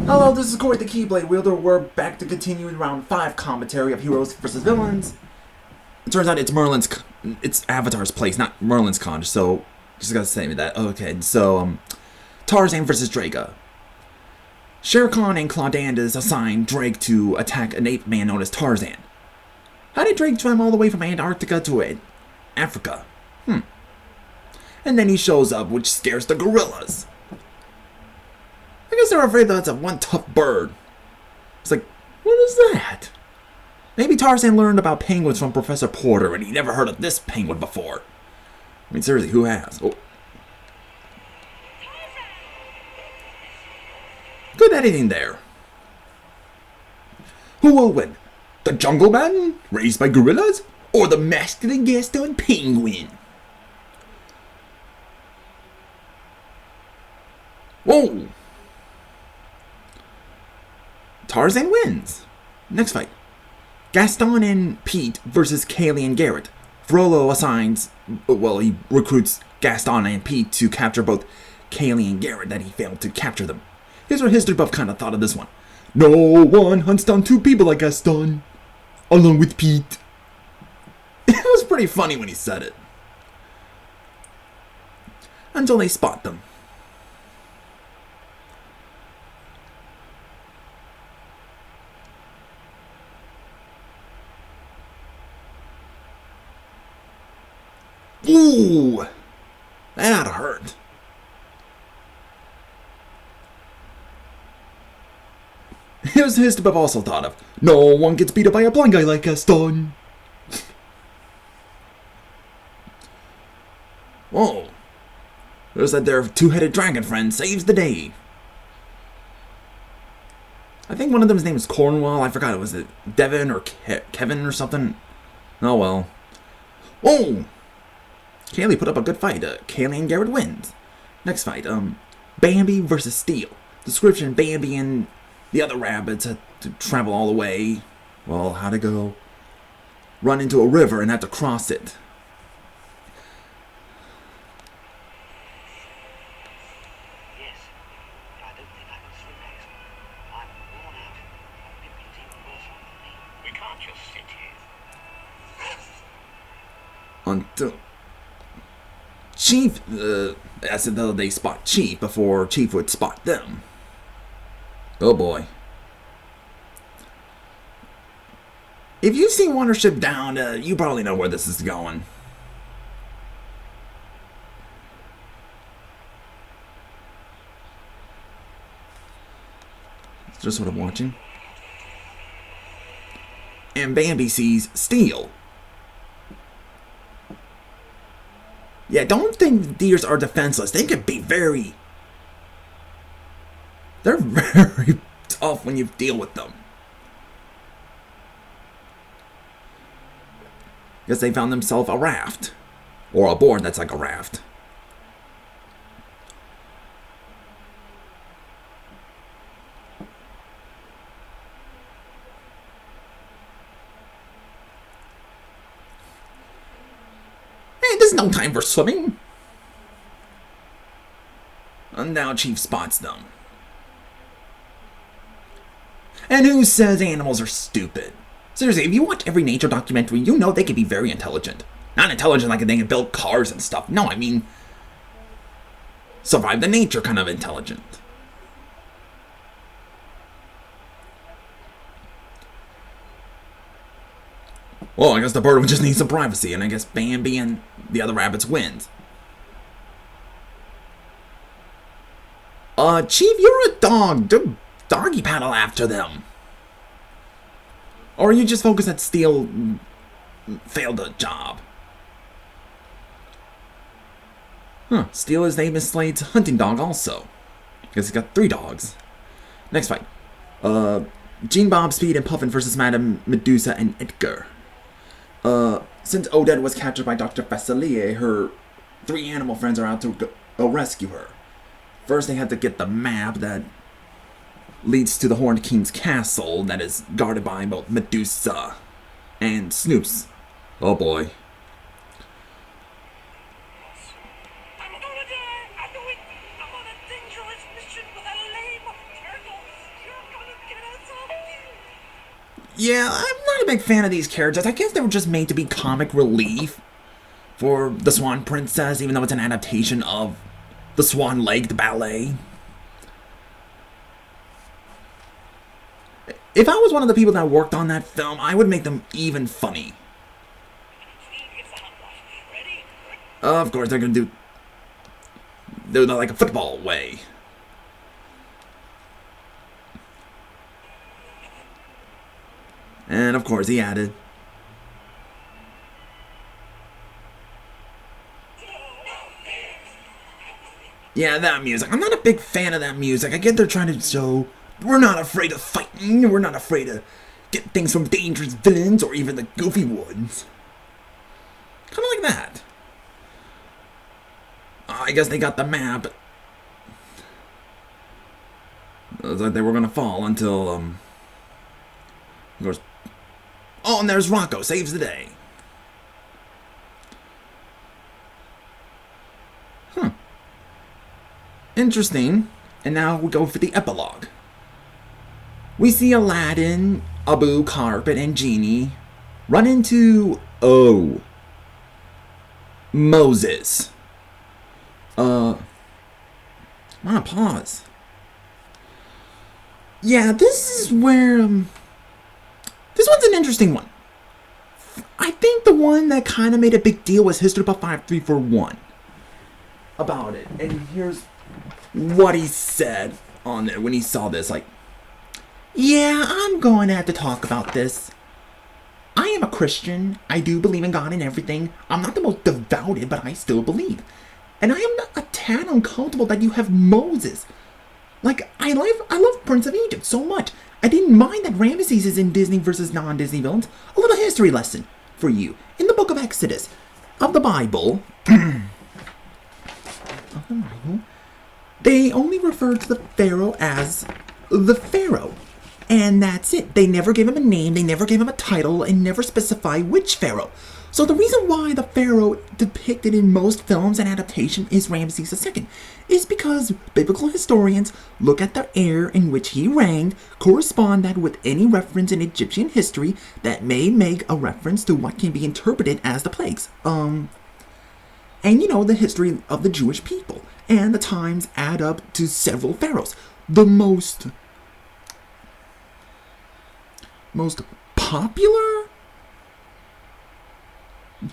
Hello, this is Corey the Keyblade Wielder. We're back to continuing round 5 commentary of Heroes vs. Villains. It turns out it's Avatar's place, not Merlin's conch, so just gotta say that. Okay, so, Tarzan vs. Draga. Shere Khan and Claudandus assigned Drake to attack an ape man known as Tarzan. How did Drake swim all the way from Antarctica to Africa? And then he shows up, which scares the gorillas. I guess they're afraid that's one tough bird. It's like, what is that? Maybe Tarzan learned about penguins from Professor Porter and he never heard of this penguin before. I mean, seriously, who has? Oh. Good editing there. Who will win? The Jungle Man, raised by gorillas, or the masculine Gaston penguin? Whoa! Tarzan wins. Next fight. Gaston and Pete versus Kaylee and Garrett. Frollo he recruits Gaston and Pete to capture both Kaylee and Garrett that he failed to capture them. Here's what History Buff kind of thought of this one. No one hunts down two people like Gaston, along with Pete. It was pretty funny when he said it. Until they spot them. Ooh! That oughta hurt. Here's his to have also thought of. No one gets beat up by a blind guy like Gaston. Whoa. There's that their two-headed dragon friend saves the day. I think one of them's name is Cornwall. I forgot. Was it Devin or Kevin or something? Oh well. Whoa! Kaylee put up a good fight. Kaylee and Garrett wins. Next fight, Bambi versus Steel. Description, Bambi and the other rabbits had to travel all the way. Well, how'd it go? Run into a river and had to cross it. Yes, but I don't think I can swim next. I'm worn out. Pippin's even worse off than me. We can't just sit here. Until Chief, I said though they spot Chief before Chief would spot them. Oh boy. If you've seen Watership Down, you probably know where this is going. It's just what I'm watching. And Bambi sees Steel. Yeah, don't think deers are defenseless. They can be very... They're very tough when you deal with them. Guess they found themselves a raft. Or a board that's like a raft. There's no time for swimming. And now Chief spots them. And who says animals are stupid? Seriously, if you watch every nature documentary, you know they can be very intelligent. Not intelligent like they can build cars and stuff. No, I mean survive the nature kind of intelligent. Well, I guess the bird would just need some privacy, and I guess Bambi and the other rabbits wins. Chief, you're a dog. Doggy paddle after them. Or are you just focused that Steel failed the job? Steel is name is Slade's hunting dog also. Because he's got 3 dogs. Next fight. Gene Bob, Speed, and Puffin versus Madame Medusa and Edgar. Since Odette was captured by Dr. Facilier, her 3 animal friends are out to rescue her. First, they had to get the map that leads to the Horned King's castle that is guarded by both Medusa and Snoops. Oh boy. Yeah, I'm not a big fan of these characters. I guess they were just made to be comic relief for the Swan Princess, even though it's an adaptation of the Swan Lake, the ballet. If I was one of the people that worked on that film, I would make them even funny. Of course, they're gonna do it like a football way. And of course, he added, yeah, that music. I'm not a big fan of that music. I get they're trying to show we're not afraid of fighting. We're not afraid to get things from dangerous villains or even the goofy ones. Kind of like that. I guess they got the map. It was like they were gonna fall until, of course. Oh, and there's Rocco, saves the day. Huh. Interesting. And now we go for the epilogue. We see Aladdin, Abu, Carpet, and Genie run into, Moses. I'm gonna pause. Yeah, this is where, this one's an interesting one. I think the one that kind of made a big deal was History Buff 5341 about it. And here's what he said on it when he saw this. Like, yeah, I'm going to have to talk about this. I am a Christian. I do believe in God and everything. I'm not the most devoted, but I still believe. And I am not a tad uncomfortable that you have Moses. Like, I love Prince of Egypt so much. I didn't mind that Ramesses is in Disney versus non-Disney villains. A little history lesson for you. In the book of Exodus of the Bible, they only refer to the Pharaoh as the Pharaoh. And that's it. They never gave him a name, they never gave him a title, and never specify which Pharaoh. So the reason why the Pharaoh depicted in most films and adaptation is Ramesses II is because biblical historians look at the era in which he reigned, correspond that with any reference in Egyptian history that may make a reference to what can be interpreted as the plagues. And the history of the Jewish people. And the times add up to several pharaohs. The most popular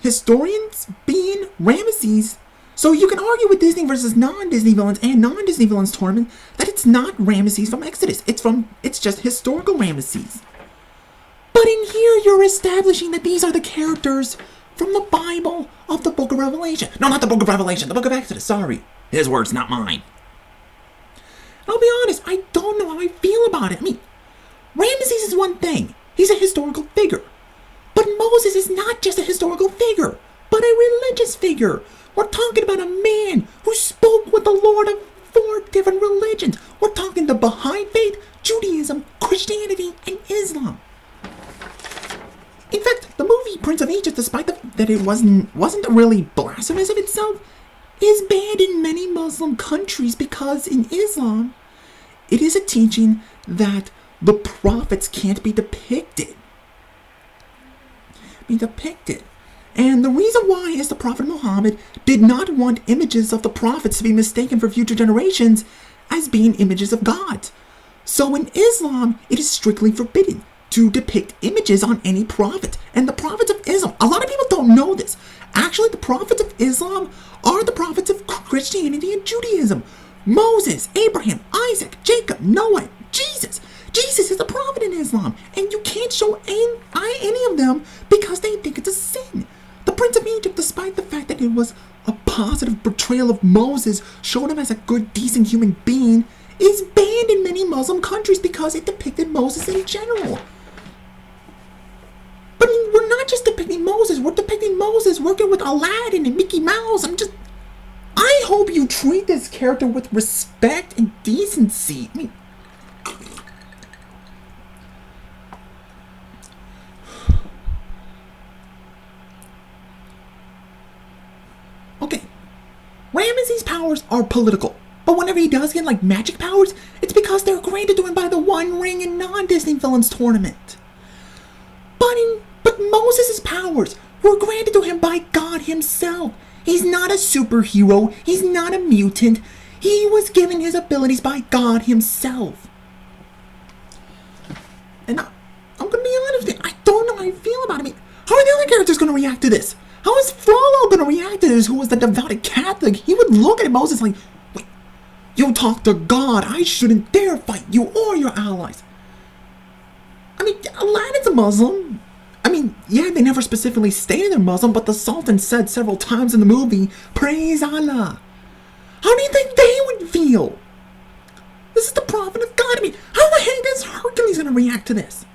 historians being Ramesses. So you can argue with Disney versus non-Disney villains and non-Disney villains tournament that it's not Ramesses from Exodus. It's just historical Ramesses. But in here you're establishing that these are the characters from the Bible of the Book of Revelation. No, not the Book of Revelation, the Book of Exodus, sorry. His words, not mine. I'll be honest, I don't know how I feel about it. I mean, Ramesses is one thing. He's a historical figure. But Moses is not just a historical figure, but a religious figure. We're talking about a man who spoke with the Lord of 4 different religions. We're talking the Baha'i faith, Judaism, Christianity, and Islam. In fact, the movie Prince of Egypt, despite that it wasn't really blasphemous of itself, is banned in many Muslim countries because in Islam, it is a teaching that the prophets can't be depicted. And the reason why is the Prophet Muhammad did not want images of the prophets to be mistaken for future generations as being images of God. So in Islam, it is strictly forbidden to depict images on any prophet. And the prophets of Islam, a lot of people don't know this. Actually, the prophets of Islam are the prophets of Christianity and Judaism. Moses, Abraham, Isaac, Jacob, Noah, Jesus. Jesus is a prophet in Islam, and you can't show any of them because they think it's a sin. The Prince of Egypt, despite the fact that it was a positive portrayal of Moses, showed him as a good, decent human being, is banned in many Muslim countries because it depicted Moses in general. But we're not just depicting Moses, we're depicting Moses working with Aladdin and Mickey Mouse. I hope you treat this character with respect and decency. I mean, okay, Ramesses' powers are political, but whenever he does get like magic powers, it's because they're granted to him by the One Ring and non-Disney Villains tournament. But Moses' powers were granted to him by God himself. He's not a superhero. He's not a mutant. He was given his abilities by God himself. And I'm going to be honest with you, I don't know how I feel about it. I mean, how are the other characters going to react to this? How is Frollo going to react to this, who was the devout Catholic? He would look at Moses like, wait, you talk to God. I shouldn't dare fight you or your allies. I mean, Aladdin's a Muslim. I mean, yeah, they never specifically stated they're Muslim, but the Sultan said several times in the movie, praise Allah. How do you think they would feel? This is the prophet of God. I mean, how the heck is Hercules going to react to this?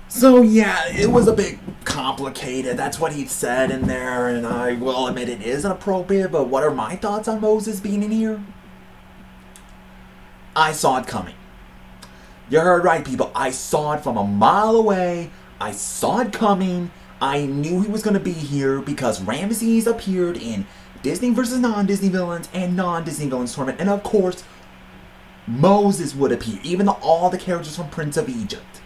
So, yeah, it was a bit complicated. That's what he said in there, and I will admit it is inappropriate, but what are my thoughts on Moses being in here? I saw it coming. You heard right, people. I saw it from a mile away. I saw it coming. I knew he was going to be here because Ramesses appeared in Disney vs. non-Disney villains and non-Disney villains tournament. And of course, Moses would appear, even though all the characters from Prince of Egypt.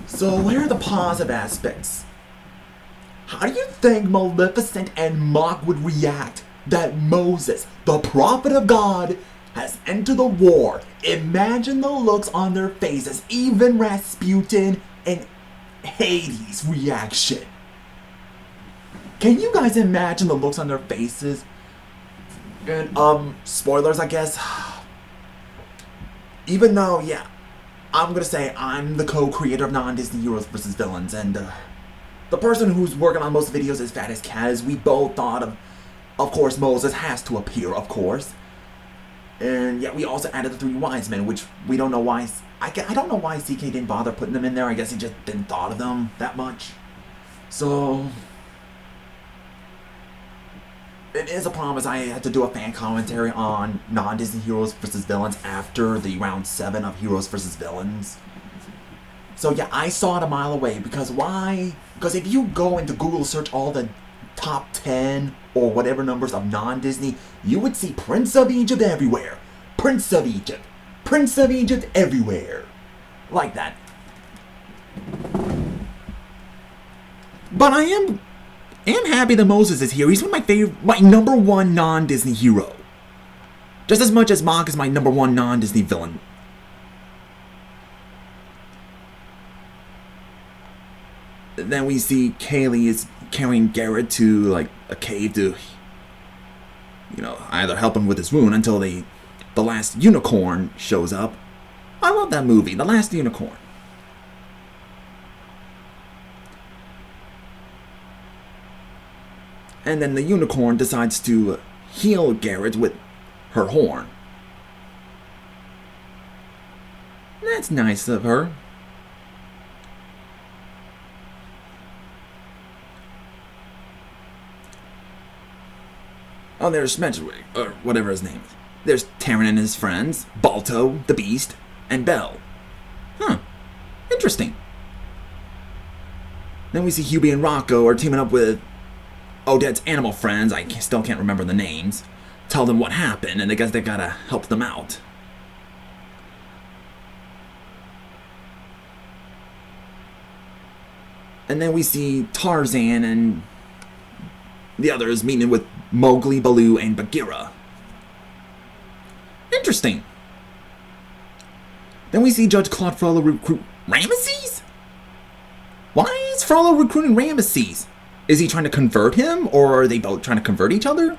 So where are the positive aspects? How do you think Maleficent and Mok would react that Moses, the prophet of God, has entered the war? Imagine the looks on their faces, even Rasputin and Hades' reaction. Can you guys imagine the looks on their faces? And, spoilers, I guess. Even though, yeah, I'm gonna say I'm the co-creator of non-Disney Heroes vs. Villains, and, the person who's working on most videos is Fat as Cat, as we both thought of course, Moses has to appear, of course. And, yeah, we also added the 3 wise men, which we don't know why, I don't know why CK didn't bother putting them in there. I guess he just didn't thought of them that much. So, it is a promise. I had to do a fan commentary on non-Disney Heroes vs. Villains after the round 7 of Heroes vs. Villains. So yeah, I saw it a mile away. Because why? Because if you go into Google search all the top 10 or whatever numbers of non-Disney, you would see Prince of Egypt everywhere. Prince of Egypt. Prince of Egypt everywhere. Like that. But I am happy that Moses is here. He's one of my number 1 non-Disney hero. Just as much as Mok is my number 1 non-Disney villain. Then we see Kaylee is carrying Garrett to, like, a cave to, you know, either help him with his wound until the last unicorn shows up. I love that movie, The Last Unicorn. And then the unicorn decides to heal Garrett with her horn. That's nice of her. Oh, there's Smedgwick, or whatever his name is. There's Taran and his friends, Balto, the Beast, and Belle. Huh. Interesting. Then we see Hubie and Rocco are teaming up with Odette's animal friends. I still can't remember the names. Tell them what happened, and I guess they gotta help them out. And then we see Tarzan and the others meeting with Mowgli, Baloo, and Bagheera. Interesting. Then we see Judge Claude Frollo recruit Ramesses? Why is Frollo recruiting Ramesses? Is he trying to convert him, or are they both trying to convert each other?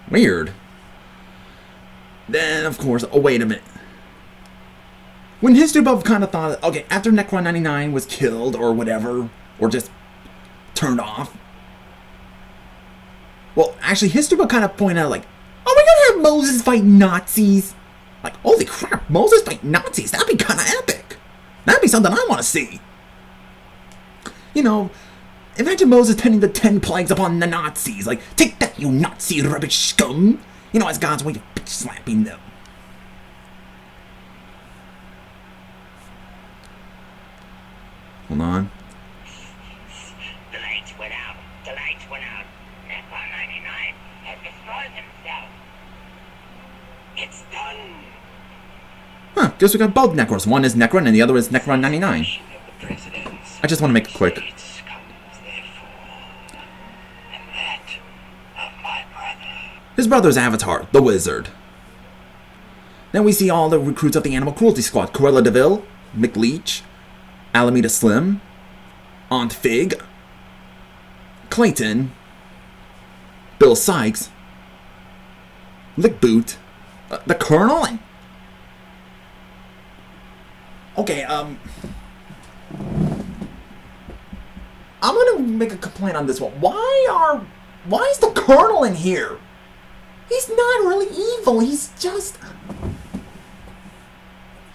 Weird. Then, of course, oh, wait a minute. When History Buff kind of thought, okay, after Necron 99 was killed, or whatever, or just turned off. Well, actually, History Buff kind of pointed out, like, are we gonna have Moses fight Nazis? Like, holy crap, Moses fight Nazis? That'd be kind of epic. That'd be something I want to see. You know, imagine Moses turning the 10 plagues upon the Nazis. Like, take that, you Nazi rubbish scum. You know, as God's way of bitch slapping them. Hold on. The lights went out. The lights went out. Necron 99 has destroyed himself. It's done. Huh, Guess we got both Necros. One is Necron and the other is Necron 99. I just want to make it quick. His brother's Avatar, the Wizard. Then we see all the recruits of the Animal Cruelty Squad. Cruella DeVille, McLeach, Alameda Slim, Aunt Fig, Clayton, Bill Sykes, Lick Boot, the Colonel, and... Okay, I'm gonna make a complaint on this one. Why is the Colonel in here? He's not really evil, he's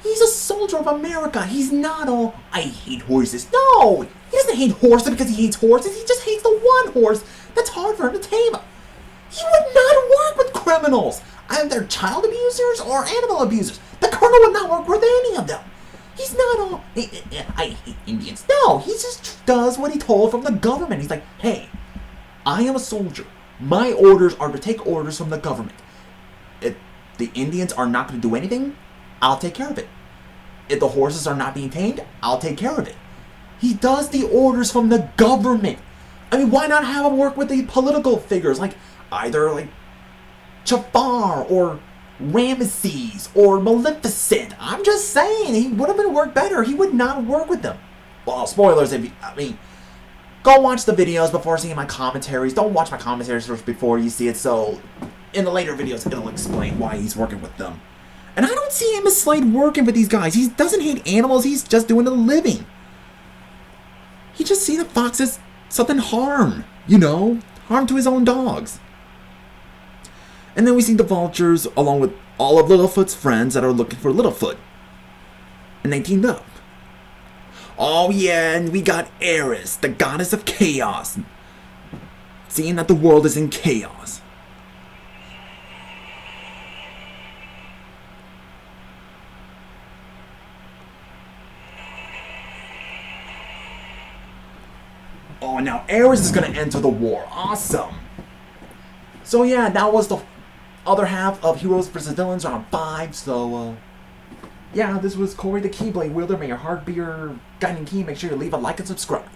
a soldier of America. He's not all, I hate horses. No! He doesn't hate horses because he hates horses. He just hates the one horse that's hard for him to tame. He would not work with criminals. Either child abusers or animal abusers. The Colonel would not work with any of them. He's not all, I hate Indians. No, he just does what he told from the government. He's like, hey, I am a soldier. My orders are to take orders from the government. If the Indians are not going to do anything, I'll take care of it. If the horses are not being tamed, I'll take care of it. He does the orders from the government. I mean, why not have him work with the political figures like either like Jafar or Ramesses or Maleficent? I'm just saying, he would have been worked better. He would not work with them. Well, spoilers, go watch the videos before seeing my commentaries. Don't watch my commentaries first before you see it, so in the later videos it'll explain why he's working with them. And I don't see Amos Slade working with these guys. He doesn't hate animals, he's just doing a living. He just sees the fox as something harm, harm to his own dogs. And then we see the vultures along with all of Littlefoot's friends that are looking for Littlefoot. And they teamed up. Oh yeah, and we got Eris, the goddess of chaos. Seeing that the world is in chaos. Oh, now Eris is going to enter the war. Awesome. So yeah, that was the other half of Heroes vs. Villains round 5. So, yeah, this was Corey the Keyblade Wielder. May your heart be your guiding key. Make sure you leave a like and subscribe.